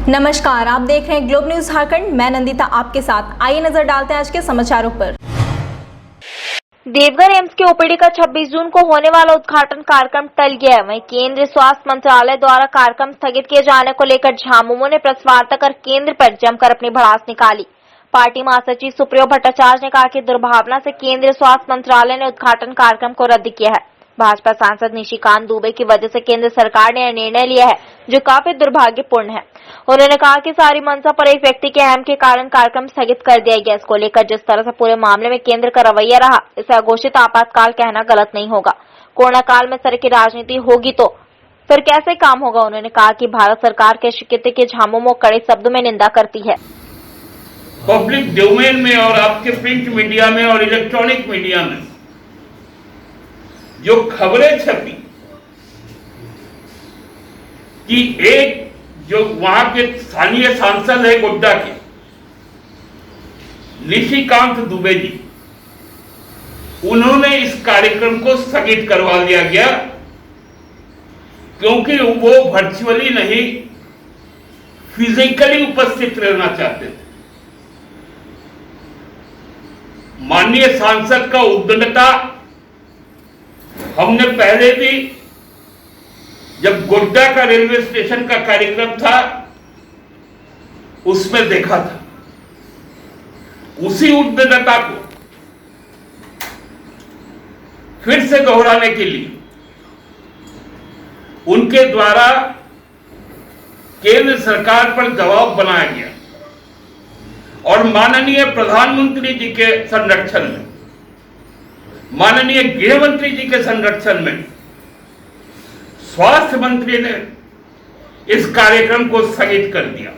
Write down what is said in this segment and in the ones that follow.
नमस्कार, आप देख रहे हैं ग्लोब न्यूज झारखंड। मैं नंदिता आपके साथ। आइए नजर डालते हैं आज के समाचारों पर। देवघर एम्स के ओपीडी का 26 जून को होने वाला उद्घाटन कार्यक्रम टल गया है। वहीं केंद्रीय स्वास्थ्य मंत्रालय द्वारा कार्यक्रम स्थगित किए जाने को लेकर झामुमो ने प्रेस वार्ता कर केंद्र पर जमकर अपनी भड़ास निकाली। पार्टी महासचिव सुप्रियो भट्टाचार्य ने कहा कि दुर्भावना से केंद्रीय स्वास्थ्य मंत्रालय ने उद्घाटन कार्यक्रम को रद्द किया है। भाजपा सांसद निशिकांत दुबे की वजह से केंद्र सरकार ने यह निर्णय लिया है, जो काफी दुर्भाग्यपूर्ण है। उन्होंने कहा कि सारी मंशा पर एक व्यक्ति के अहम के कारण कार्यक्रम स्थगित कर दिया गया। इसको लेकर जिस तरह से पूरे मामले में केंद्र का रवैया रहा, इसे अघोषित आपातकाल कहना गलत नहीं होगा। कोरोना काल में सर की राजनीति होगी तो फिर कैसे काम होगा। उन्होंने कहा कि भारत सरकार के शिकायत की झामुमो कड़े शब्दों में निंदा करती है। पब्लिक डोमेन में और आपके प्रिंट मीडिया में और इलेक्ट्रॉनिक मीडिया में जो खबरें छपी कि एक जो वहां के स्थानीय सांसद है गोड्डा के निशिकांत दुबे जी, उन्होंने इस कार्यक्रम को स्थगित करवा दिया गया क्योंकि वो वर्चुअली नहीं फिजिकली उपस्थित रहना चाहते थे। माननीय सांसद का उद्दंडता हमने पहले भी जब गोड्डा का रेलवे स्टेशन का कार्यक्रम था उसमें देखा था। उसी उद्दंडता को फिर से दोहराने के लिए उनके द्वारा केंद्र सरकार पर दबाव बनाया गया और माननीय प्रधानमंत्री जी के संरक्षण में, माननीय गृह मंत्री जी के संरक्षण में स्वास्थ्य मंत्री ने इस कार्यक्रम को स्थगित कर दिया।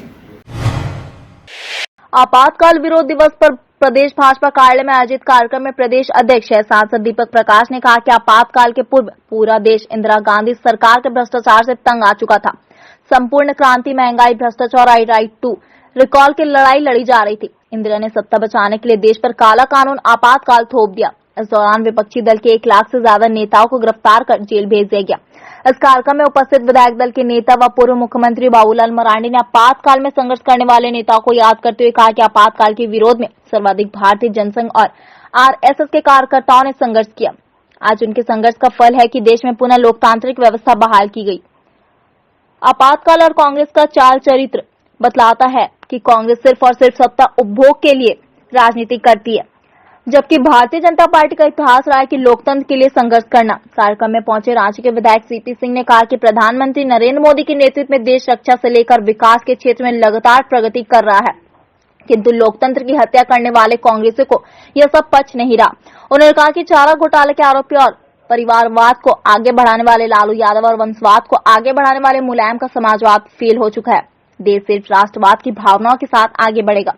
आपातकाल विरोध दिवस पर प्रदेश भाजपा कार्यालय में आयोजित कार्यक्रम में प्रदेश अध्यक्ष सांसद दीपक प्रकाश ने कहा कि आपातकाल के पूर्व पूरा देश इंदिरा गांधी सरकार के भ्रष्टाचार से तंग आ चुका था। संपूर्ण क्रांति, महंगाई, भ्रष्टाचार, राइट टू रिकॉल की लड़ाई लड़ी जा रही थी। इंदिरा ने सत्ता बचाने के लिए देश पर काला कानून आपातकाल थोप दिया। इस दौरान विपक्षी दल के 1 लाख से ज्यादा नेताओं को गिरफ्तार कर जेल भेज दिया गया। इस कार्यक्रम में उपस्थित विधायक दल के नेता व पूर्व मुख्यमंत्री बाबूलाल मरांडी ने आपातकाल में संघर्ष करने वाले नेताओं को याद करते हुए कहा कि आपातकाल के विरोध में सर्वाधिक भारतीय जनसंघ और आरएसएस के कार्यकर्ताओं ने संघर्ष किया। आज उनके संघर्ष का फल है कि देश में पुनः लोकतांत्रिक व्यवस्था बहाल की गई। आपातकाल और कांग्रेस का चाल चरित्र बतलाता है कि कांग्रेस सिर्फ और सिर्फ सत्ता उपभोग के लिए राजनीति करती है, जबकि भारतीय जनता पार्टी का इतिहास रहा है कि लोकतंत्र के लिए संघर्ष करना। कार्यक्रम में पहुंचे रांची के विधायक सीपी सिंह ने कहा कि प्रधानमंत्री नरेंद्र मोदी के नेतृत्व में देश रक्षा से लेकर विकास के क्षेत्र में लगातार प्रगति कर रहा है, किंतु लोकतंत्र की हत्या करने वाले कांग्रेस को यह सब पच नहीं रहा। उन्होंने कहा कि चारा घोटाले के आरोपी और परिवारवाद को आगे बढ़ाने वाले लालू यादव और वंशवाद को आगे बढ़ाने वाले मुलायम का समाजवाद फेल हो चुका है। देश सिर्फ राष्ट्रवाद की भावनाओं के साथ आगे बढ़ेगा।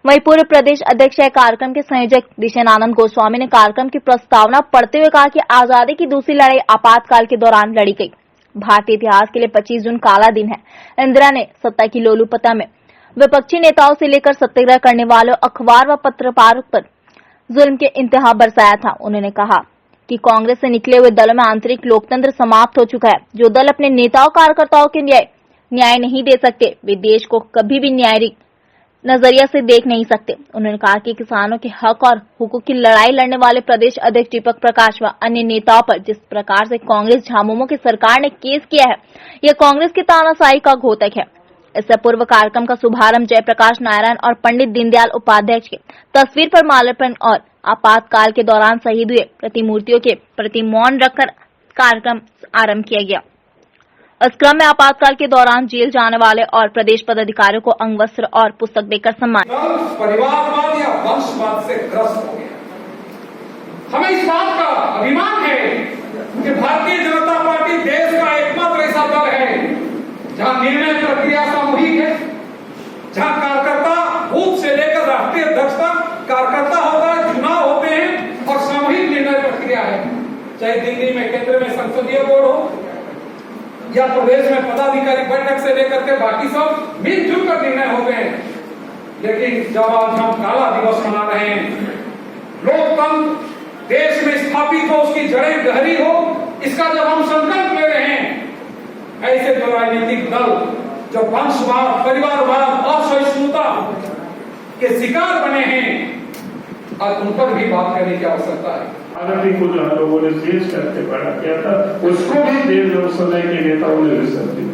वहीं पूर्व प्रदेश अध्यक्ष कार्यक्रम के संयोजक दिशेनानंद गोस्वामी ने कार्यक्रम की प्रस्तावना पढ़ते हुए कहा कि आजादी की दूसरी लड़ाई आपातकाल के दौरान लड़ी गई। भारतीय इतिहास के लिए 25 जून काला दिन है। इंदिरा ने सत्ता की लोलुपता में विपक्षी नेताओं से लेकर सत्याग्रह करने वालों, अखबार व पत्रकारों पर जुल्म के इंतहा बरसाया था। उन्होंने कहा कि कांग्रेस से निकले हुए दलों में आंतरिक लोकतंत्र समाप्त हो चुका है। जो दल अपने नेताओं कार्यकर्ताओं के न्याय नहीं दे सकते, वे देश को कभी भी न्यायिक नजरिया से देख नहीं सकते। उन्होंने कहा कि किसानों के हक और हुकूक की लड़ाई लड़ने वाले प्रदेश अध्यक्ष दीपक प्रकाश व अन्य नेताओं पर जिस प्रकार से कांग्रेस झामुमो की सरकार ने केस किया है, यह कांग्रेस की तानाशाही का घोतक है। इससे पूर्व कार्यक्रम का शुभारंभ जयप्रकाश नारायण और पंडित दीनदयाल उपाध्याय की तस्वीर पर माल्यार्पण और आपातकाल के दौरान शहीद हुए प्रतिमूर्तियों के प्रति मौन रखकर कार्यक्रम आरंभ किया गया। इस क्रम में आपातकाल के दौरान जेल जाने वाले और प्रदेश पदाधिकारियों को अंग वस्त्र और पुस्तक देकर सम्मान। परिवारवाद या वंशवाद से ग्रस्त हो गया। हमें इस बात का अभिमान है कि भारतीय जनता पार्टी देश का एकमात्र ऐसा दल है जहां निर्णय प्रक्रिया सामूहिक है, जहां कार्यकर्ता बूथ से लेकर राष्ट्रीय अध्यक्ष तक कार्यकर्ता होता है, चुनाव होते हैं और सामूहिक निर्णय प्रक्रिया है। चाहे दिल्ली में केंद्र में संसदीय बोर्ड हो या प्रदेश में पदाधिकारी बैठक से लेकर के बाकी सब मिलजुल कर निर्णय होते हैं। लेकिन जब आज हम काला दिवस मना रहे हैं, लोकतंत्र देश में स्थापित हो, उसकी जड़ें गहरी हो, इसका जब हम संकल्प ले रहे हैं, ऐसे जो राजनीतिक दल जो वंशवाद, परिवारवाद, असहिष्णुता के शिकार बने हैं, आज उन पर भी बात करने की आवश्यकता है। आजादी को जो लोगों ने फेस करके बड़ा किया था, उसको भी देश और समय के नेताओं ने रिसर्च दी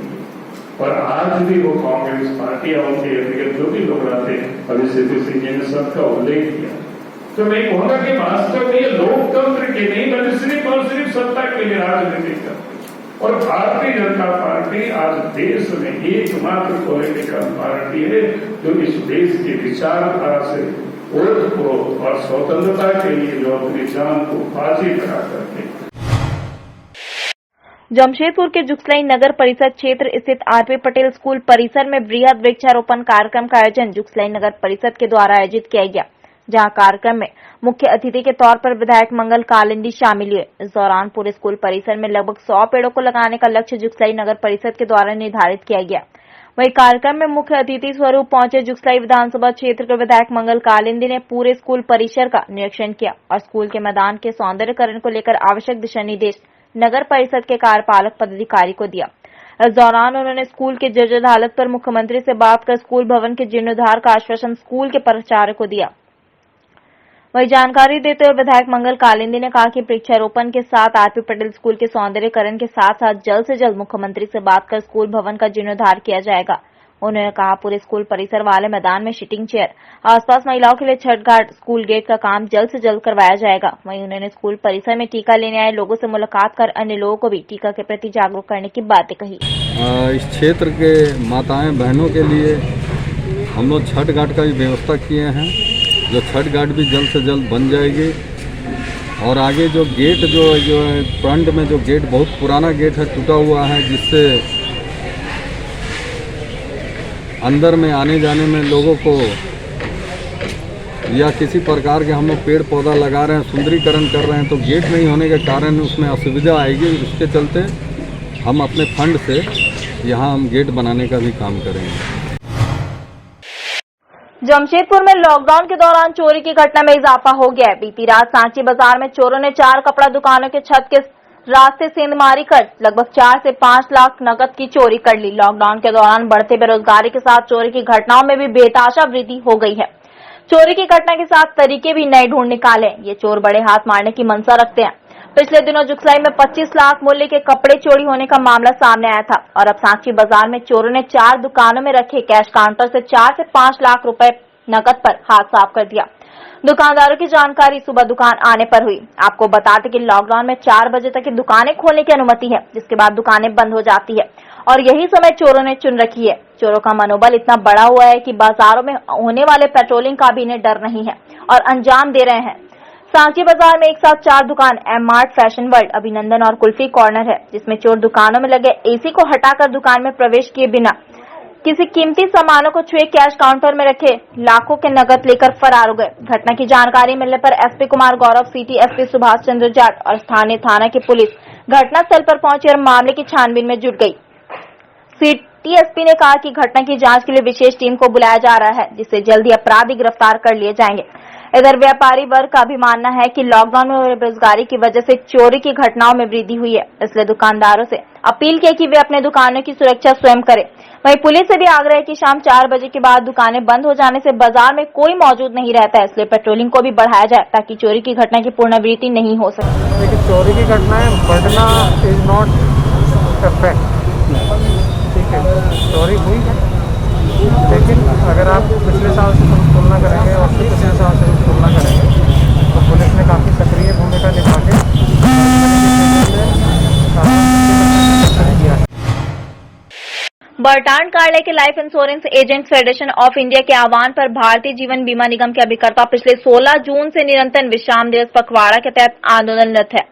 और आज भी वो कांग्रेस पार्टी और उनके इर्द जो भी लोग रहते हैं, अभी सीपीसी जी ने सबका उल्लेख किया। तो मैं कहूंगा कि वास्तव में लोकतंत्र के नहीं बल्कि सिर्फ और सिर्फ सत्ता के लिए राजनीति करती और भारतीय जनता पार्टी आज देश में एकमात्र पॉलिटिकल पार्टी है जो इस देश की विचारधारा से ओतप्रोत और स्वतंत्रता के लिए जो अपनी जान को बाजी लगा करके। जमशेदपुर के जुगसलाई नगर परिषद क्षेत्र स्थित आरपी पटेल स्कूल परिसर में वृहद वृक्षारोपण कार्यक्रम का आयोजन जुगसलाई नगर परिषद के द्वारा आयोजित किया गया, जहां कार्यक्रम में मुख्य अतिथि के तौर पर विधायक मंगल कालिंदी शामिल हुए। इस दौरान पूरे स्कूल परिसर में लगभग 100 पेड़ों को लगाने का लक्ष्य जुगसलाई नगर परिषद के द्वारा निर्धारित किया गया। वहीं कार्यक्रम में मुख्य अतिथि स्वरूप पहुंचे जुगसलाई विधानसभा क्षेत्र के विधायक मंगल कालिंदी ने पूरे स्कूल परिसर का निरीक्षण किया और स्कूल के मैदान के सौंदर्यीकरण को लेकर आवश्यक दिशा निर्देश नगर परिषद के कार्यपालक पदाधिकारी को दिया। इस दौरान उन्होंने स्कूल के जर्जर हालत पर मुख्यमंत्री से बात कर स्कूल भवन के जीर्णोद्धार का आश्वासन स्कूल के प्राचार्य को दिया। वही जानकारी देते हुए विधायक मंगल कालिंदी ने कहा कि वृक्षारोपण के साथ आरपी पटेल स्कूल के सौंदर्यीकरण के साथ साथ जल्द से जल्द मुख्यमंत्री से बात कर स्कूल भवन का जीर्णोद्धार किया जाएगा। उन्होंने कहा पूरे स्कूल परिसर वाले मैदान में सिटिंग चेयर, आसपास महिलाओं के लिए छठ घाट, स्कूल गेट का काम जल्द से जल्द करवाया जाएगा। वहीं उन्होंने स्कूल परिसर में टीका लेने आए लोगों से मुलाकात कर अन्य लोगों को भी टीका के प्रति जागरूक करने की बातें कही। इस क्षेत्र के माताएं बहनों के लिए हम लोग छठ घाट का भी व्यवस्था किए हैं, जो छठ घाट भी जल्द से जल्द बन जाएगी। और आगे जो गेट जो है फ्रंट में जो गेट बहुत पुराना गेट है, टूटा हुआ है, जिससे अंदर में आने जाने में लोगों को या किसी प्रकार के हम लोग पेड़ पौधा लगा रहे हैं, सुंदरीकरण कर रहे हैं, तो गेट नहीं होने के कारण उसमें असुविधा आएगी। उसके चलते हम अपने फंड से यहाँ हम गेट बनाने का भी काम करेंगे। जमशेदपुर में लॉकडाउन के दौरान चोरी की घटना में इजाफा हो गया है। बीती रात सांची बाजार में चोरों ने 4 कपड़ा दुकानों के छत के रास्ते सेंधमारी कर लगभग 4 से 5 लाख नकद की चोरी कर ली। लॉकडाउन के दौरान बढ़ते बेरोजगारी के साथ चोरी की घटनाओं में भी बेतहाशा वृद्धि हो गई है। चोरी की घटना के साथ तरीके भी नए ढूंढ निकाले। ये चोर बड़े हाथ मारने की मंशा रखते हैं। पिछले दिनों जुगसलाई में 25 लाख मूल्य के कपड़े चोरी होने का मामला सामने आया था और अब सांची बाजार में चोरों ने 4 दुकानों में रखे कैश काउंटर से 4 से 5 लाख रुपए नकद पर हाथ साफ कर दिया। दुकानदारों की जानकारी सुबह दुकान आने पर हुई। आपको बता दें कि लॉकडाउन में 4 बजे तक की दुकानें खोलने की अनुमति है, जिसके बाद दुकानें बंद हो जाती है और यही समय चोरों ने चुन रखी है। चोरों का मनोबल इतना बड़ा हुआ है कि बाजारों में होने वाले पेट्रोलिंग का भी इन्हें डर नहीं है और अंजाम दे रहे हैं। सांची बाजार में एक साथ 4 दुकान एम मार्ट, फैशन वर्ल्ड, अभिनंदन और कुल्फी कॉर्नर है, जिसमें चोर दुकानों में लगे एसी को हटाकर दुकान में प्रवेश किए बिना किसी कीमती सामानों को छुए कैश काउंटर में रखे लाखों के नकद लेकर फरार हो गए। घटना की जानकारी मिलने पर SP Kumar Gaurav, city SP Subhash Chandra Jat और स्थानीय थाना की पुलिस घटनास्थल पर पहुंची और मामले की छानबीन में जुट गई। सिटी एसपी ने कहा कि घटना की जांच के लिए विशेष टीम को बुलाया जा रहा है, जिससे जल्द ही अपराधी गिरफ्तार कर लिए जाएंगे। इधर व्यापारी वर्ग का भी मानना है कि लॉकडाउन में बेरोजगारी की वजह से चोरी की घटनाओं में वृद्धि हुई है, इसलिए दुकानदारों से अपील की कि वे अपने दुकानों की सुरक्षा स्वयं करें। वहीं पुलिस से भी आग्रह है कि शाम 4 बजे के बाद दुकानें बंद हो जाने से बाजार में कोई मौजूद नहीं रहता है, इसलिए पेट्रोलिंग को भी बढ़ाया जाए ताकि चोरी की घटना की पुनरावृत्ति नहीं हो सके। लेकिन चोरी की घटनाएं बढ़ना इज नॉट अ फैक्ट। ठीक है, चोरी हुई है, लेकिन अगर आप पिछले साल से तुलना करेंगे और पिछले साल से तुलना करेंगे तो पुलिस ने काफ़ी सक्रिय भूमिका निभा के किया है। बरटांड कार्यालय के life insurance agent federation of India के आह्वान पर भारतीय जीवन बीमा निगम के अभिकर्ता पिछले 16 जून से निरंतर विश्राम दिवस पखवाड़ा के तहत आंदोलनरत है।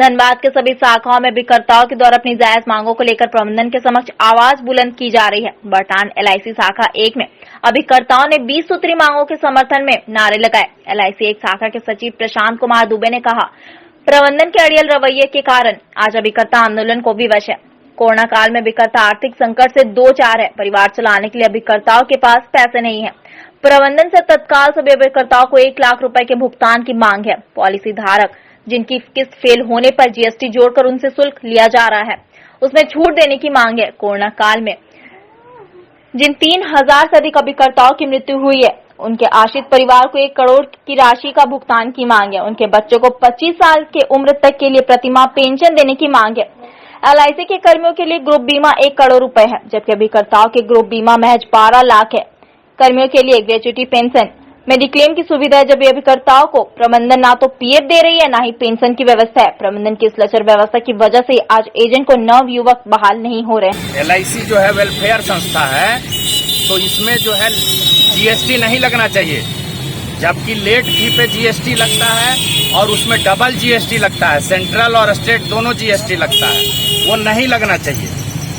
धनबाद के सभी शाखाओं में अभिकर्ताओं के द्वारा अपनी जायज मांगों को लेकर प्रबंधन के समक्ष आवाज बुलंद की जा रही है। बरटांड LIC शाखा 1 में अभिकर्ताओं ने 20 सूत्री मांगों के समर्थन में नारे लगाए। LIC 1 शाखा के सचिव प्रशांत कुमार दुबे ने कहा, प्रबंधन के अड़ियल रवैये के कारण आज अभिकर्ता आंदोलन को विवश है। कोरोना काल में अभिकर्ता आर्थिक संकट से 2-4 है। परिवार चलाने के लिए अभिकर्ताओं के पास पैसे नहीं है। प्रबंधन से तत्काल सभी अभिकर्ताओं को 1 लाख रुपए के भुगतान की मांग है। पॉलिसी धारक जिनकी किस्त फेल होने पर GST जोड़कर उनसे शुल्क लिया जा रहा है, उसमें छूट देने की मांग है। कोरोना काल में जिन 3000 से अधिक अभिकर्ताओं की मृत्यु हुई है, उनके आश्रित परिवार को 1 करोड़ की राशि का भुगतान की मांग है। उनके बच्चों को 25 साल के उम्र तक के लिए प्रतिमाह पेंशन देने की मांग है। LIC के कर्मियों के लिए ग्रुप बीमा 1 करोड़ रुपए है, जबकि अभिकर्ताओं के ग्रुप बीमा महज 12 लाख है। कर्मियों के लिए ग्रेच्युटी पेंशन, मेडिक्लेम की सुविधा है, जब अभिकर्ताओं को प्रबंधन ना तो PF दे रही है, ना ही पेंशन की व्यवस्था है। प्रबंधन की इस लचर व्यवस्था की वजह से आज एजेंट को नव युवक बहाल नहीं हो रहे हैं। LIC जो है वेलफेयर संस्था है, तो इसमें जो है GST नहीं लगना चाहिए, जबकि लेट फी पे GST लगता है और उसमें डबल GST लगता है, सेंट्रल और स्टेट दोनों GST लगता है, वो नहीं लगना चाहिए।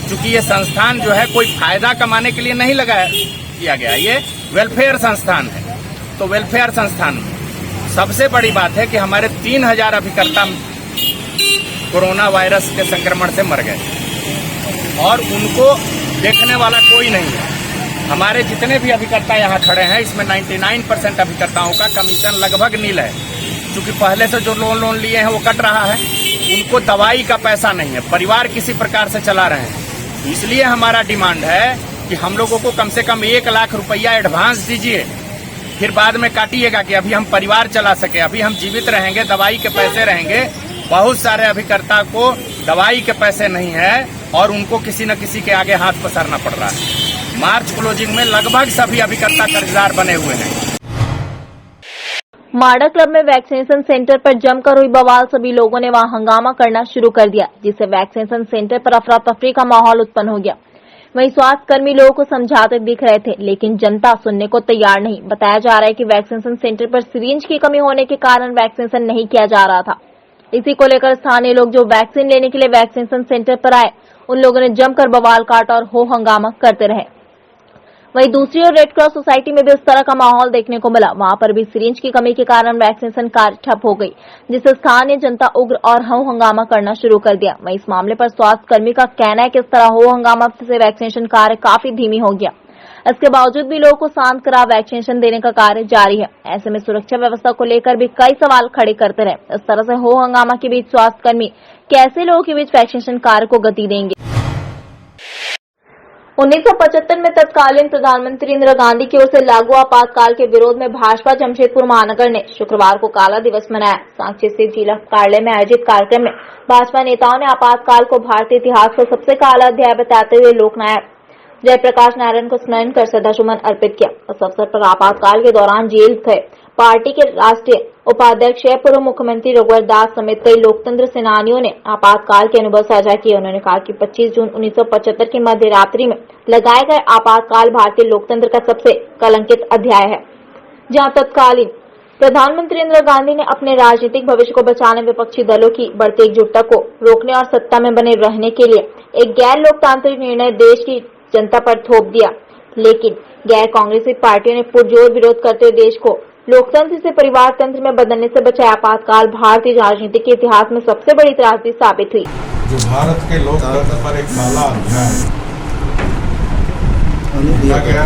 क्योंकि ये संस्थान जो है कोई फायदा कमाने के लिए नहीं लगाया किया गया, ये वेलफेयर संस्थान है। तो वेलफेयर संस्थान में सबसे बड़ी बात है कि हमारे 3000 अभिकर्ता कोरोना वायरस के संक्रमण से मर गए और उनको देखने वाला कोई नहीं है। हमारे जितने भी अभिकर्ता यहाँ खड़े हैं, इसमें 99% अभिकर्ताओं का कमीशन लगभग नील है, क्योंकि पहले से जो लोन लिए हैं वो कट रहा है, उनको दवाई का पैसा नहीं है, परिवार किसी प्रकार से चला रहे हैं। इसलिए हमारा डिमांड है कि हम लोगों को कम से कम 1 लाख रुपया एडवांस दीजिए, फिर बाद में काटिएगा कि अभी हम परिवार चला सके, अभी हम जीवित रहेंगे, दवाई के पैसे रहेंगे। बहुत सारे अभिकर्ता को दवाई के पैसे नहीं है और उनको किसी न किसी के आगे हाथ पसारना पड़ रहा है। मार्च क्लोजिंग में लगभग सभी अभिकर्ता कर्जदार बने हुए हैं। माडा क्लब में वैक्सीनेशन सेंटर पर जमकर हुई बवाल, सभी लोगों ने वहां हंगामा करना शुरू कर दिया, जिससे वैक्सीनेशन सेंटर पर अफरा तफरी का माहौल उत्पन्न हो गया। वहीं स्वास्थ्य कर्मी लोगों को समझाते दिख रहे थे, लेकिन जनता सुनने को तैयार नहीं। बताया जा रहा है कि वैक्सीनेशन सेंटर पर सिरिंज की कमी होने के कारण वैक्सीनेशन नहीं किया जा रहा था। इसी को लेकर स्थानीय लोग जो वैक्सीन लेने के लिए वैक्सीनेशन सेंटर पर आए, उन लोगों ने जमकर बवाल काटा और हो हंगामा करते रहे। वहीं दूसरी ओर रेड क्रॉस सोसाइटी में भी इस तरह का माहौल देखने को मिला। वहां पर भी सिरिंज की कमी के कारण वैक्सीनेशन कार्य ठप हो गई, जिससे स्थानीय जनता उग्र और हो हंगामा करना शुरू कर दिया। वहीं इस मामले पर स्वास्थ्य कर्मी का कहना है कि इस तरह हो हंगामा से वैक्सीनेशन कार्य काफी धीमी हो गया। इसके बावजूद भी लोगों को शांत करा वैक्सीनेशन देने का कार्य जारी है। ऐसे में सुरक्षा व्यवस्था को लेकर भी कई सवाल खड़े करते रहे। इस तरह से हो हंगामा के बीच स्वास्थ्य कर्मी कैसे लोगों के बीच वैक्सीनेशन कार्य को गति देंगे। 1975 में तत्कालीन प्रधानमंत्री इंदिरा गांधी की ओर से लागू आपातकाल के विरोध में भाजपा जमशेदपुर महानगर ने शुक्रवार को काला दिवस मनाया। सांची स्थित जिला कार्यालय में आयोजित कार्यक्रम में भाजपा नेताओं ने आपातकाल को भारतीय इतिहास का सबसे काला अध्याय बताते हुए लोकनायक जयप्रकाश नारायण को स्मरण कर श्रद्धासुमन अर्पित किया। इस अवसर पर आपातकाल के दौरान जेल थे पार्टी के राष्ट्रीय उपाध्यक्ष पूर्व मुख्यमंत्री रघुवर दास समेत कई लोकतंत्र सेनानियों ने आपातकाल के अनुभव साझा किए। उन्होंने कहा कि 25 जून 1975 की मध्य रात्रि में लगाए गए आपातकाल भारतीय लोकतंत्र का सबसे कलंकित अध्याय है, जहां तत्कालीन प्रधानमंत्री इंदिरा गांधी ने अपने राजनीतिक भविष्य को बचाने विपक्षी दलों की बढ़ती एकजुटता को रोकने और सत्ता में बने रहने के लिए एक गैर लोकतांत्रिक निर्णय देश की जनता पर थोप दिया। लेकिन गैर कांग्रेसी पार्टियों ने पुरजोर विरोध करते हुए देश को लोकतंत्र से परिवार तंत्र में बदलने से बचाया। आपातकाल भारतीय राजनीति के इतिहास में सबसे बड़ी त्रासदी साबित हुई। जो भारत के लोकतंत्र पर एक काला अध्याय लिखा गया,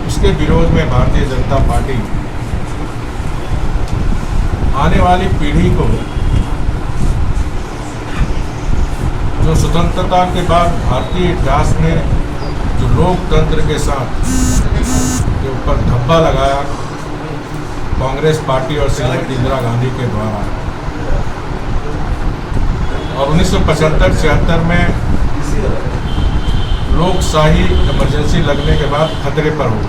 उसके विरोध में भारतीय जनता पार्टी आने वाली पीढ़ी को जो स्वतंत्रता के बाद भारतीय इतिहास में जो लोकतंत्र के साथ के ऊपर धब्बा लगाया कांग्रेस पार्टी और श्रीमती इंदिरा गांधी के द्वारा, और 1975-76 में लोकशाही इमरजेंसी लगने के बाद खतरे पर हो,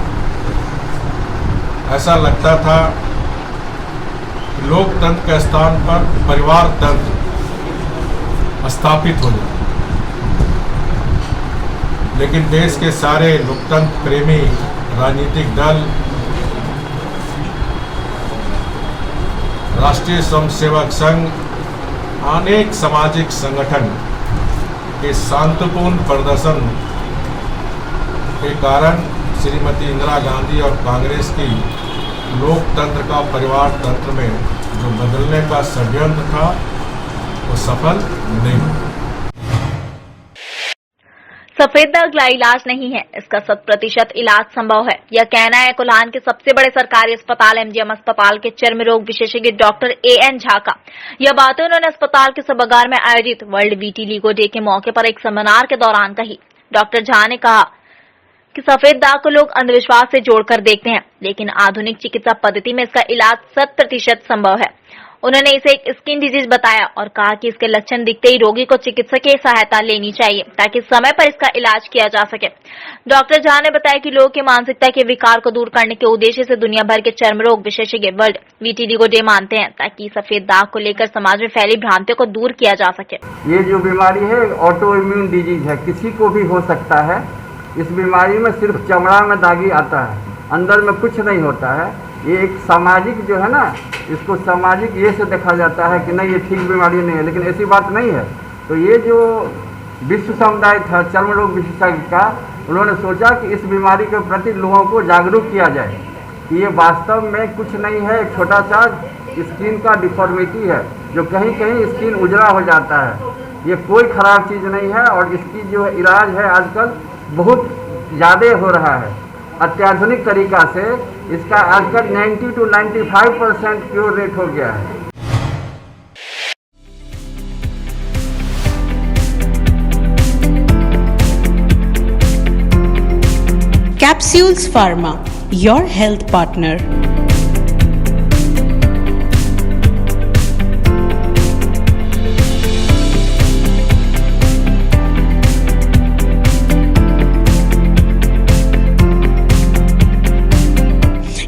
ऐसा लगता था कि लोकतंत्र के स्थान पर परिवार तंत्र स्थापित हो जाए। लेकिन देश के सारे लोकतंत्र प्रेमी राजनीतिक दल, राष्ट्रीय स्वयंसेवक संघ, अनेक सामाजिक संगठन के शांतिपूर्ण प्रदर्शन के कारण श्रीमती इंदिरा गांधी और कांग्रेस की लोकतंत्र का परिवार तंत्र में जो बदलने का षड्यंत्र था वो सफल नहीं हुआ। सफेद दाग लाइलाज नहीं है, इसका 100% इलाज संभव है। यह कहना है कोल्हान के सबसे बड़े सरकारी अस्पताल एमजीएम अस्पताल के चर्म रोग विशेषज्ञ डॉक्टर एएन झा का। यह बातें उन्होंने अस्पताल के सभागार में आयोजित वर्ल्ड विटिलिगो डे के मौके पर एक सेमिनार के दौरान कही। डॉक्टर झा ने कहा कि सफेद दाग को लोग अंधविश्वास से जोड़कर देखते हैं, लेकिन आधुनिक चिकित्सा पद्धति में इसका इलाज 100% संभव है। उन्होंने इसे एक स्किन डिजीज बताया और कहा कि इसके लक्षण दिखते ही रोगी को चिकित्सकीय सहायता लेनी चाहिए ताकि समय पर इसका इलाज किया जा सके। डॉक्टर झा ने बताया कि लोगों की मानसिकता के विकार को दूर करने के उद्देश्य से दुनिया भर के चर्म रोग विशेषज्ञ वर्ल्ड विटिलिगो डे मानते हैं ताकि सफेद दाग को लेकर समाज में फैली भ्रांतियों को दूर किया जा सके। ये जो बीमारी है ऑटो इम्यून डिजीज है, किसी को भी हो सकता है। इस बीमारी में सिर्फ चमड़ा में दागी आता है, अंदर में कुछ नहीं होता है। ये एक सामाजिक जो है ना, इसको सामाजिक ये से देखा जाता है कि नहीं ये ठीक बीमारी नहीं है, लेकिन ऐसी बात नहीं है। तो ये जो विश्व समुदाय था चर्म रोग विशेषज्ञ का, उन्होंने सोचा कि इस बीमारी के प्रति लोगों को जागरूक किया जाए कि ये वास्तव में कुछ नहीं है, एक छोटा सा स्किन का डिफॉर्मिटी है जो कहीं कहीं स्किन उजला हो जाता है। ये कोई खराब चीज़ नहीं है और इसकी जो इलाज है आजकल बहुत ज़्यादा हो रहा है। अत्याधुनिक तरीका से इसका आजकल 90 to 95% क्योर रेट हो गया है। Capsules Pharma, your health partner.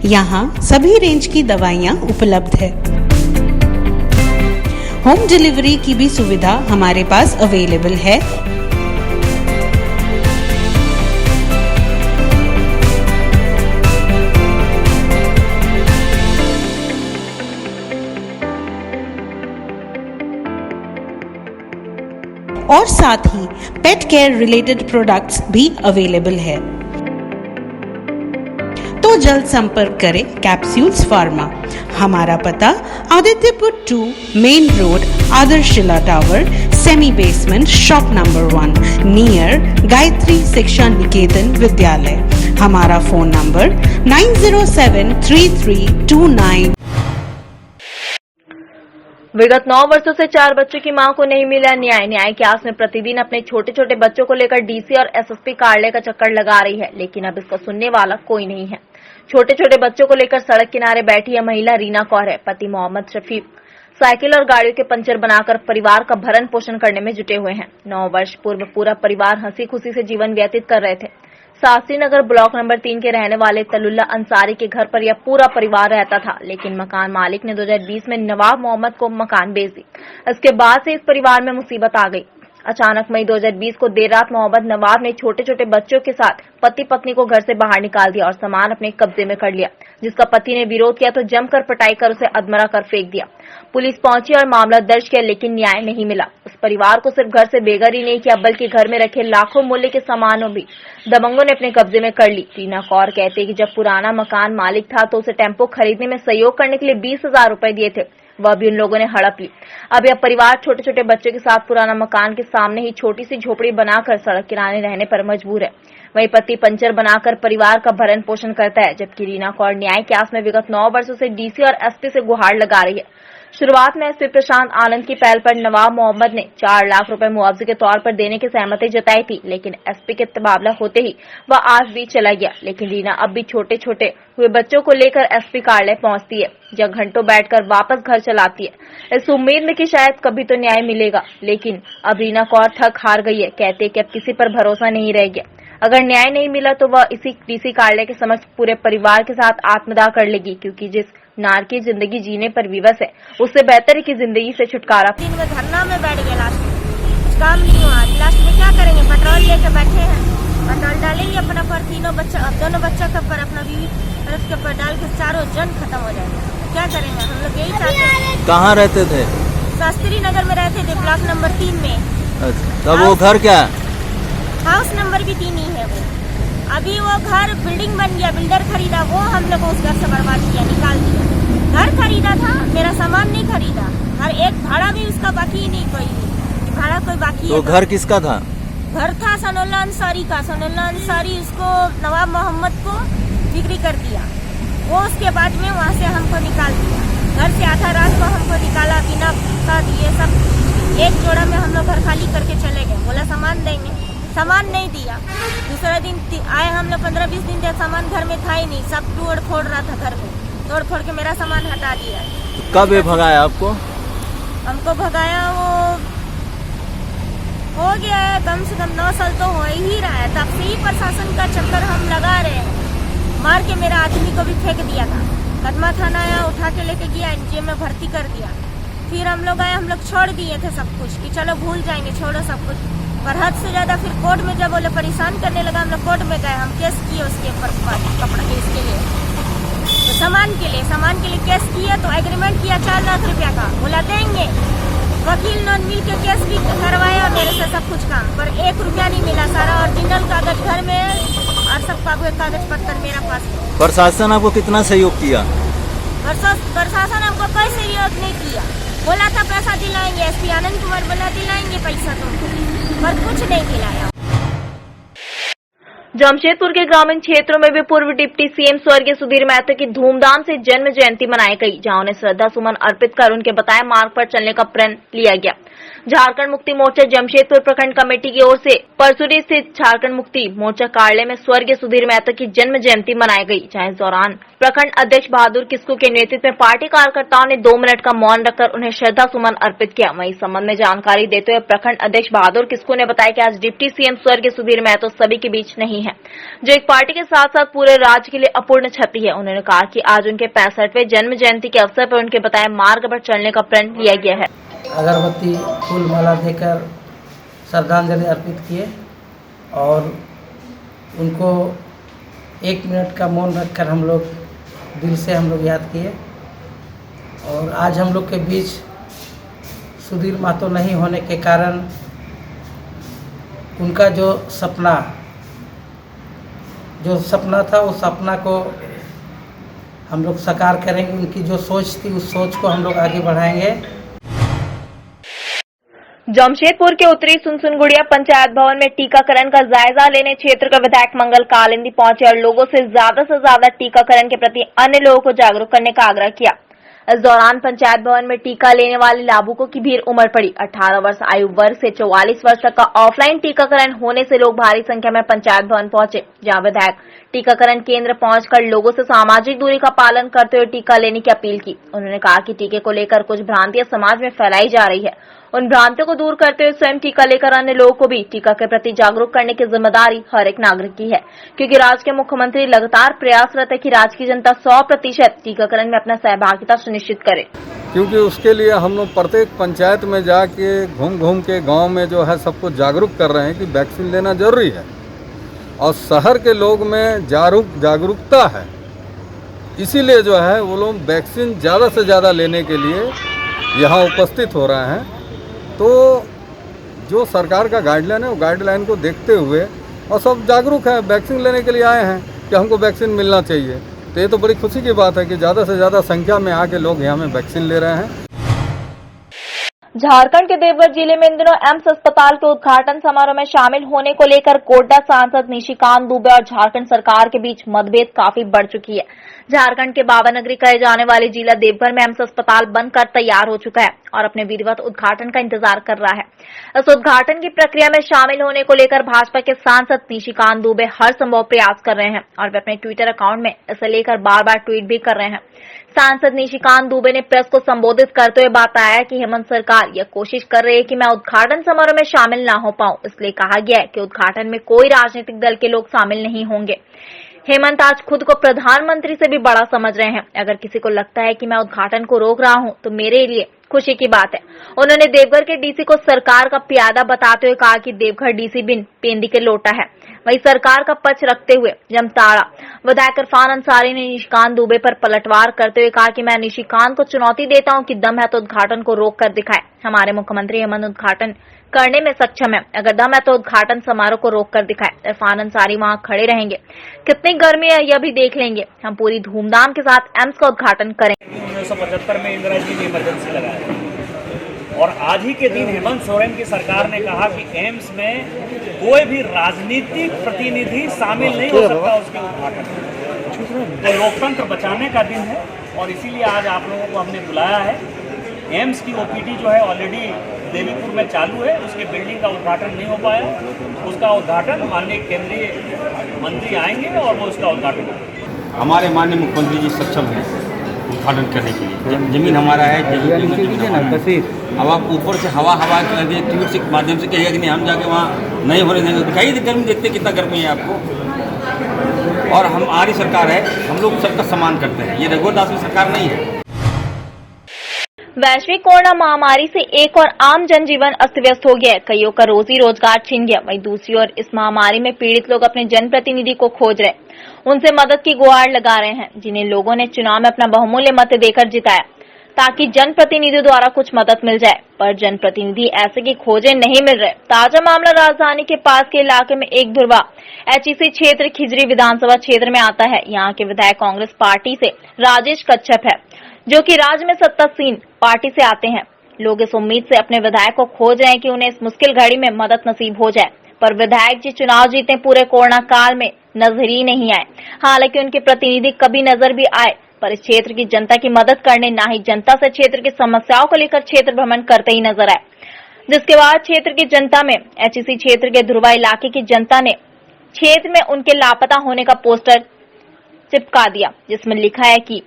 यहाँ सभी रेंज की दवाइयाँ उपलब्ध है। होम डिलीवरी की भी सुविधा हमारे पास अवेलेबल है। और साथ ही पेट केयर रिलेटेड प्रोडक्ट्स भी अवेलेबल है। तो जल्द संपर्क करें कैप्सूल्स फार्मा। हमारा पता Adityapur 2 main road, Adarshila tower, semi basement, shop number 1 near Gayatri Shiksha Niketan विद्यालय। हमारा फोन नंबर 90733229। विगत 9 वर्षों से 4 बच्चों की मां को नहीं मिला न्याय। न्याय की आस में प्रतिदिन अपने छोटे छोटे बच्चों को लेकर डीसी और एसएसपी कार्यालय का चक्कर लगा रही है, लेकिन अब इसका सुनने वाला कोई नहीं है। छोटे छोटे बच्चों को लेकर सड़क किनारे बैठी यह महिला रीना कौर है। पति मोहम्मद शफीक साइकिल और गाड़ियों के पंचर बनाकर परिवार का भरण पोषण करने में जुटे हुए हैं। 9 वर्ष पूर्व पूरा परिवार हंसी खुशी से जीवन व्यतीत कर रहे थे। शास्त्री नगर ब्लॉक नंबर 3 के रहने वाले तलुल्ला अंसारी के घर पर यह पूरा परिवार रहता था, लेकिन मकान मालिक ने 2020 में नवाब मोहम्मद को मकान बेच दी। इसके बाद से इस परिवार में मुसीबत आ गई। अचानक मई 2020 को देर रात मोहम्मद नवाब ने छोटे छोटे बच्चों के साथ पति पत्नी को घर से बाहर निकाल दिया और सामान अपने कब्जे में कर लिया, जिसका पति ने विरोध किया तो जमकर पिटाई कर उसे अधमरा कर फेंक दिया। पुलिस पहुंची और मामला दर्ज किया, लेकिन न्याय नहीं मिला। इस परिवार को सिर्फ घर से बेघर ही नहीं किया, बल्कि घर में रखे लाखों मूल्य के सामानों भी दबंगों ने अपने कब्जे में कर ली। रीना कौर कहते कि जब पुराना मकान मालिक था तो उसे टेम्पो खरीदने में सहयोग करने के लिए 20,000 रुपए दिए थे, वह भी उन लोगों ने हड़प ली। अब यह परिवार छोटे छोटे बच्चों के साथ पुराना मकान के सामने ही छोटी सी झोपड़ी बनाकर सड़क किनारे रहने पर मजबूर है। वहीं पति पंचर बनाकर परिवार का भरण पोषण करता है, जबकि रीना कौर न्याय के आस में विगत 9 वर्षों से डीसी और एसपी से गुहार लगा रही है। शुरुआत में एसपी प्रशांत आनंद की पहल पर नवाब मोहम्मद ने 4 लाख रुपए मुआवजे के तौर पर देने की सहमति जताई थी, लेकिन एसपी के तबादला होते ही वह आज भी चला गया। लेकिन रीना अब भी छोटे छोटे हुए बच्चों को लेकर एसपी कार्यालय पहुंचती है, जहां घंटों बैठकर वापस घर चलाती है, इस उम्मीद में कि शायद कभी तो न्याय मिलेगा। लेकिन अब रीना कौर थक हार गई है। कहते हैं कि अब किसी पर भरोसा नहीं रह गया। अगर न्याय नहीं मिला तो वह इसी डीसी कार्यालय के समक्ष पूरे परिवार के साथ आत्मदाह कर लेगी, क्योंकि जिस नार की जिंदगी जीने पर विवश है, उससे बेहतर है कि जिंदगी से छुटकारा। दिन में धरना में बैठ गए, लास्ट में काम नहीं हुआ। लास्ट में क्या करेंगे? पेट्रोल लेके बैठे हैं, पेट्रोल डालेंगे अपना पर दोनों बच्चा का पर अपना बीवी और उसके पर डाल के चारों जन खत्म हो जाएगा। क्या करेंगे? हम लोग यही चाहते हैं। कहाँ रहते थे? शास्त्री नगर में रहते थे, ब्लॉक नंबर 3 में। अच्छा, तब वो घर क्या है? हाउस नंबर भी 3 ही है वो। अभी वो घर बिल्डिंग बन गया, बिल्डर खरीदा, वो हम लोग उस घर से बर्बाद किया, निकाल दिया। घर खरीदा था, मेरा सामान नहीं खरीदा। हर एक भाड़ा भी उसका बाकी ही नहीं, कोई भाड़ा कोई बाकी तो है। घर किसका था? घर था सनोल्ला अंसारी का। सनोल्ला अंसारी उसको नवाब मोहम्मद को बिक्री कर दिया। वो उसके बाद में वहाँ से हमको निकाल दिया। घर से आधा रात को हमको निकाला, बिना का दिए सब। एक जोड़ा में हम लोग घर खाली करके चले गए। बोला सामान देंगे, सामान नहीं दिया। दूसरा दिन आए हम लोग, 15-20 दिन तक सामान घर में था ही नहीं। सब तोड़ फोड़ रहा था घर में, तोड़ फोड़ के मेरा सामान हटा दिया। कब ये भगाया आपको? हमको भगाया वो हो गया है कम से कम 9 साल तो हो ही रहा है। तब से ही प्रशासन का चक्कर हम लगा रहे हैं। मार के मेरा आदमी को भी फेंक दिया था। कदमा थाना आया, उठा के लेके गया, एनजीओ में भर्ती कर दिया। फिर हम लोग आए, हम लोग छोड़ दिए थे सब कुछ कि चलो भूल जाएंगे, छोड़ो सब कुछ। पर हद से ज्यादा फिर कोर्ट में जब बोले परेशान करने लगा, हम लोग कोर्ट में गए। हम केस किए उसके ऊपर, कपड़ा इसके लिए, तो सामान के लिए केस किया। तो एग्रीमेंट किया 4 लाख रुपया का, बोला देंगे। वकील नॉन मिल के केस भी करवाया मेरे से सब कुछ काम, पर 1 रुपया नहीं मिला। सारा ओरिजिनल कागज घर में और सब कागज पत्तर मेरा पास। प्रशासन आपको कितना सहयोग किया? प्रशासन हमको कोई सहयोग नहीं किया। बोला था पैसा दिलाएंगे, एसपी आनंद कुमार बोला दिलाएंगे पैसा तुमको, पर कुछ नहीं दिलाया। जमशेदपुर के ग्रामीण क्षेत्रों में भी पूर्व डिप्टी सीएम स्वर्गीय सुधीर महतो की धूमधाम से जन्म जयंती मनाई गई, जहां उन्हें श्रद्धा सुमन अर्पित कर उनके बताए मार्ग पर चलने का प्रण लिया गया। झारखंड मुक्ति मोर्चा जमशेदपुर प्रखंड कमेटी की ओर से परसुरी स्थित झारखंड मुक्ति मोर्चा कार्यालय में स्वर्गीय सुधीर महतो की जन्म जयंती मनाई गई, जहां इस दौरान प्रखंड अध्यक्ष बहादुर किस्कू के नेतृत्व में पार्टी कार्यकर्ताओं ने 2 मिनट का मौन रखकर उन्हें श्रद्धा सुमन अर्पित किया। वहीं इस संबंध में जानकारी देते हुए प्रखंड अध्यक्ष बहादुर किस्कू ने बताया कि आज डिप्टी सीएम स्वर्गीय सुधीर महतो सभी के बीच नहीं है, जो एक पार्टी के साथ साथ पूरे राज्य के लिए अपूर्ण क्षति है। उन्होंने कहा कि आज उनके 65वें जन्म जयंती के अवसर पर उनके बताए मार्ग पर चलने का प्रण लिया गया है। अगरबत्ती फूल माला देकर श्रद्धांजलि अर्पित किए और उनको 1 मिनट का मौन रखकर हम लोग दिल से हम लोग याद किए। और आज हम लोग के बीच सुधीर महतो नहीं होने के कारण उनका जो सपना था उस सपना को हम लोग साकार करेंगे। उनकी जो सोच थी उस सोच को हम लोग आगे बढ़ाएंगे। जमशेदपुर के उत्तरी सुनसुनगुड़िया पंचायत भवन में टीकाकरण का जायजा लेने क्षेत्र का विधायक मंगल कालिंदी पहुंचे और लोगों से ज्यादा टीकाकरण के प्रति अन्य लोगों को जागरूक करने का आग्रह किया। इस दौरान पंचायत भवन में टीका लेने वाले लाभुकों की भीड़ उमड़ पड़ी। 18 वर्ष आयु वर्ग से 44 वर्ष तक का ऑफलाइन टीकाकरण होने से लोग भारी संख्या में पंचायत भवन पहुंचे, जहां विधायक टीकाकरण केंद्र पहुंचकर लोगों से सामाजिक दूरी का पालन करते हुए टीका लेने की अपील की। उन्होंने कहा कि टीके को लेकर कुछ भ्रांतियां समाज में फैलाई जा रही है। उन भ्रांतियों को दूर करते हुए स्वयं टीका लेकर अन्य लोगों को भी टीका के प्रति जागरूक करने की जिम्मेदारी हर एक नागरिक की है, क्योंकि राज्य के मुख्यमंत्री लगातार प्रयासरत है कि राज्य की जनता 100% टीकाकरण में अपना सहभागिता सुनिश्चित करे। क्योंकि उसके लिए हम लोग प्रत्येक पंचायत में जाके घूम के गांव में जो है सबको जागरूक कर रहे हैं कि वैक्सीन लेना जरूरी है, और शहर के लोग में जागरूकता है, इसीलिए जो है वो लोग वैक्सीन ज़्यादा से ज़्यादा लेने के लिए यहाँ उपस्थित हो रहे हैं। तो जो सरकार का गाइडलाइन है वो गाइडलाइन को देखते हुए और सब जागरूक है, वैक्सीन लेने के लिए आए हैं कि हमको वैक्सीन मिलना चाहिए। तो ये तो बड़ी खुशी की बात है कि ज़्यादा से ज़्यादा संख्या में आके लोग यहाँ में वैक्सीन ले रहे हैं। झारखंड के देवघर जिले में इन दिनों एम्स अस्पताल के उद्घाटन समारोह में शामिल होने को लेकर गोड्डा सांसद निशिकांत दुबे और झारखंड सरकार के बीच मतभेद काफी बढ़ चुकी है। झारखंड के बाबा नगरी कहे जाने वाले जिला देवघर में एम्स अस्पताल बनकर तैयार हो चुका है और अपने विधिवत उद्घाटन का इंतजार कर रहा है। इस उद्घाटन की प्रक्रिया में शामिल होने को लेकर भाजपा के सांसद निशिकांत दुबे हर संभव प्रयास कर रहे हैं और वे अपने ट्विटर अकाउंट में इसे लेकर बार-बार ट्वीट भी कर रहे हैं। सांसद निशिकांत दुबे ने प्रेस को संबोधित करते हुए बताया कि हेमंत सरकार यह कोशिश कर रही है कि मैं उद्घाटन समारोह में शामिल न हो पाऊं, इसलिए कहा गया है कि उद्घाटन में कोई राजनीतिक दल के लोग शामिल नहीं होंगे। हेमंत आज खुद को प्रधानमंत्री से भी बड़ा समझ रहे हैं। अगर किसी को लगता है कि मैं उद्घाटन को रोक रहा हूं तो मेरे लिए खुशी की बात है। उन्होंने देवघर के डीसी को सरकार का प्यादा बताते हुए कहा कि देवघर डीसी बिन पेंदी के लोटा है। वहीं सरकार का पक्ष रखते हुए जमताड़ा विधायक इरफान अंसारी ने निशिकांत दुबे पर पलटवार करते हुए कहा कि मैं निशिकांत को चुनौती देता हूं कि दम है तो उद्घाटन को रोक कर दिखाए। हमारे मुख्यमंत्री हेमंत उद्घाटन करने में सक्षम है, अगर दम है तो उद्घाटन समारोह को रोक कर दिखाए। इरफान अंसारी वहां खड़े रहेंगे, कितनी गर्मी है यह भी देख लेंगे। हम पूरी धूमधाम के साथ एम्स का उद्घाटन करेंगे। 1975 में इंदिरा जी ने इमरजेंसी लगाया और आज ही के दिन हेमंत सोरेन की सरकार ने कहा कि एम्स में कोई भी राजनीतिक प्रतिनिधि शामिल नहीं हो सकता उसके उद्घाटन में। तो लोकतंत्र बचाने का दिन है और इसीलिए आज आप लोगों को हमने बुलाया है। एम्स की ओपीडी जो है ऑलरेडी देवीपुर में चालू है, उसके बिल्डिंग का उद्घाटन नहीं हो पाया, उसका उद्घाटन माननीय केंद्रीय मंत्री आएंगे और वो उसका उद्घाटन करेंगे। हमारे माननीय मुख्यमंत्री जी सक्षम हैं उद्घाटन करने के लिए। जमीन हमारा है, अब आप ऊपर से हवा ट्वीट के माध्यम से कहेगा कि नहीं हम जाके वहाँ नहीं होने देंगे। दिखाई दे गर्मी, देखते कितना गर्मी है आपको। और हमारी सरकार है, हम लोग सबका सम्मान करते हैं, ये रघुवर की सरकार नहीं है। वैश्विक कोरोना महामारी से एक और आम जनजीवन अस्त व्यस्त हो गया है। कईयों का रोजी रोजगार छिन गया। वहीं दूसरी ओर इस महामारी में पीड़ित लोग अपने जनप्रतिनिधि को खोज रहे, उनसे मदद की गुहार लगा रहे हैं, जिन्हें लोगों ने चुनाव में अपना बहुमूल्य मत देकर जिताया ताकि जनप्रतिनिधियों द्वारा कुछ मदद मिल जाए। पर जनप्रतिनिधि ऐसे की खोजे नहीं मिल रहे। ताजा मामला राजधानी के पास के इलाके में एक धुरवा एचईसी क्षेत्र खिजरी विधानसभा क्षेत्र में आता है। यहाँ के विधायक कांग्रेस पार्टी से राजेश कच्छप है, जो कि राज्य में सत्तासीन पार्टी से आते हैं। लोग इस उम्मीद से अपने विधायक को खोज रहे हैं कि उन्हें इस मुश्किल घड़ी में मदद नसीब हो जाए। पर विधायक जी चुनाव जीते पूरे कोरोना काल में नजर ही नहीं आए। हालांकि उनके प्रतिनिधि कभी नजर भी आए, पर इस क्षेत्र की जनता की मदद करने ना ही जनता से क्षेत्र की समस्याओं को लेकर क्षेत्र भ्रमण करते ही नजर आए। जिसके बाद क्षेत्र की जनता में एचईसी क्षेत्र के ध्रुवा इलाके की जनता ने क्षेत्र में उनके लापता होने का पोस्टर चिपका दिया, जिसमें लिखा है कि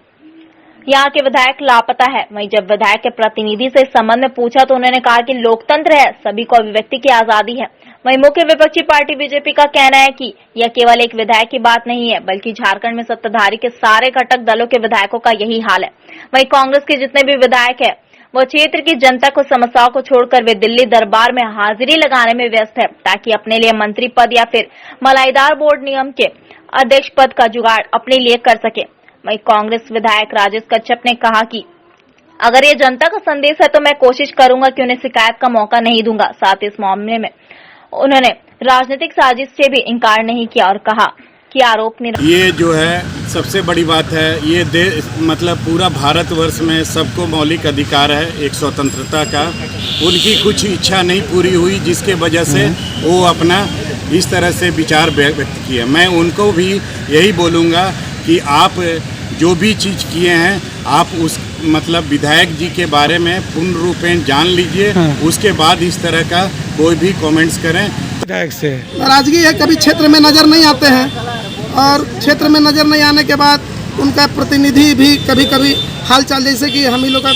यहाँ के विधायक लापता है। वहीं जब विधायक के प्रतिनिधि से इस संबंध में पूछा तो उन्होंने कहा कि लोकतंत्र है, सभी को अभिव्यक्ति की आजादी है। वहीं मुख्य विपक्षी पार्टी बीजेपी का कहना है कि यह केवल एक विधायक की बात नहीं है, बल्कि झारखंड में सत्ताधारी के सारे घटक दलों के विधायकों का यही हाल है। वहीं कांग्रेस के जितने भी विधायक है वो क्षेत्र की जनता को समस्याओं को छोड़कर वे दिल्ली दरबार में हाजिरी लगाने में व्यस्त है, ताकि अपने लिए मंत्री पद या फिर मलाईदार बोर्ड निगम के अध्यक्ष पद का जुगाड़ अपने लिए कर सके। वहीं कांग्रेस विधायक राजेश कच्छप ने कहा कि अगर ये जनता का संदेश है तो मैं कोशिश करूंगा कि उन्हें शिकायत का मौका नहीं दूंगा। साथ ही इस मामले में उन्होंने राजनीतिक साजिश से भी इंकार नहीं किया और कहा कि आरोप ये जो है सबसे बड़ी बात है। ये मतलब पूरा भारतवर्ष में सबको मौलिक अधिकार है एक स्वतंत्रता का। उनकी कुछ इच्छा नहीं पूरी हुई, जिसके वजह से वो अपना इस तरह से विचार व्यक्त किए। मैं उनको भी यही बोलूँगा कि आप जो भी चीज़ किए हैं आप उस मतलब विधायक जी के बारे में पूर्ण रूपेण जान लीजिए, उसके बाद इस तरह का कोई भी कमेंट्स करें। विधायक से नाराजगी है, कभी क्षेत्र में नज़र नहीं आते हैं और क्षेत्र में नज़र नहीं आने के बाद उनका प्रतिनिधि भी कभी कभी हालचाल, जैसे कि हम ही लोग का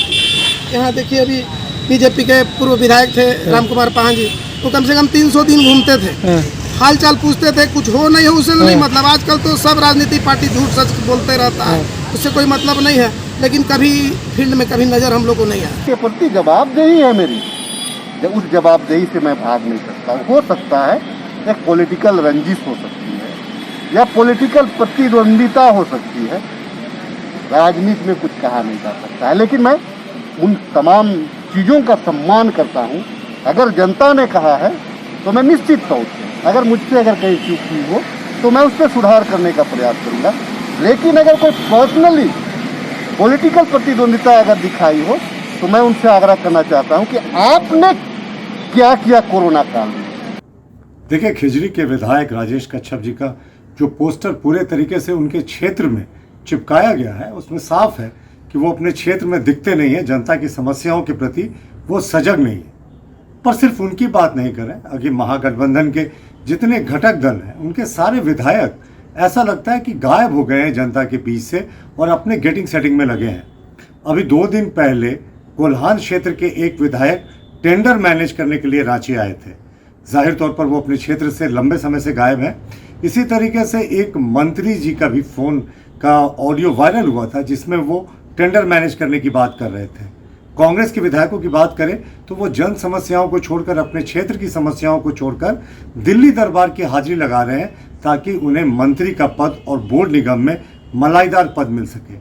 यहाँ देखिए अभी बीजेपी के पूर्व विधायक थे राम कुमार पाहा जी, वो कम से कम 300 दिन घूमते थे, हालचाल पूछते थे, कुछ हो नहीं हो उससे नहीं मतलब। आजकल तो सब राजनीतिक पार्टी झूठ सच बोलते रहता है, उससे कोई मतलब नहीं है, लेकिन कभी फील्ड में कभी नज़र हम लोग को नहीं आया। के प्रति जवाबदेही है मेरी, जब उस जवाबदेही से मैं भाग नहीं सकता। हो सकता है एक पॉलिटिकल रंजिश हो सकती है या पॉलिटिकल प्रतिद्वंदिता हो सकती है, राजनीति में कुछ कहा नहीं जा सकता है, लेकिन मैं उन तमाम चीज़ों का सम्मान करता हूँ। अगर जनता ने कहा है तो मैं निश्चित तौर से अगर मुझसे कहीं चूक हुई हो तो मैं उस पर सुधार करने का प्रयास करूँगा। लेकिन अगर कोई पर्सनली पॉलिटिकल प्रतिद्वंदिता अगर दिखाई हो तो मैं उनसे आग्रह करना चाहता हूं कि आपने क्या किया कोरोना काल में। देखिए, खिजरी के विधायक राजेश कच्छप जी का जो पोस्टर पूरे तरीके से उनके क्षेत्र में चिपकाया गया है, उसमें साफ है कि वो अपने क्षेत्र में दिखते नहीं है, जनता की समस्याओं के प्रति वो सजग नहीं है। पर सिर्फ उनकी बात नहीं करें, अभी महागठबंधन के जितने घटक दल हैं उनके सारे विधायक ऐसा लगता है कि गायब हो गए हैं जनता के बीच से और अपने गेटिंग सेटिंग में लगे हैं। अभी 2 दिन पहले कोल्हान क्षेत्र के एक विधायक टेंडर मैनेज करने के लिए रांची आए थे। जाहिर तौर पर वो अपने क्षेत्र से लंबे समय से गायब हैं। इसी तरीके से एक मंत्री जी का भी फ़ोन का ऑडियो वायरल हुआ था, जिसमें वो टेंडर मैनेज करने की बात कर रहे थे। कांग्रेस के विधायकों की बात करें तो वो जन समस्याओं को छोड़कर, अपने क्षेत्र की समस्याओं को छोड़कर दिल्ली दरबार की हाजिरी लगा रहे हैं, ताकि उन्हें मंत्री का पद और बोर्ड निगम में मलाईदार पद मिल सके।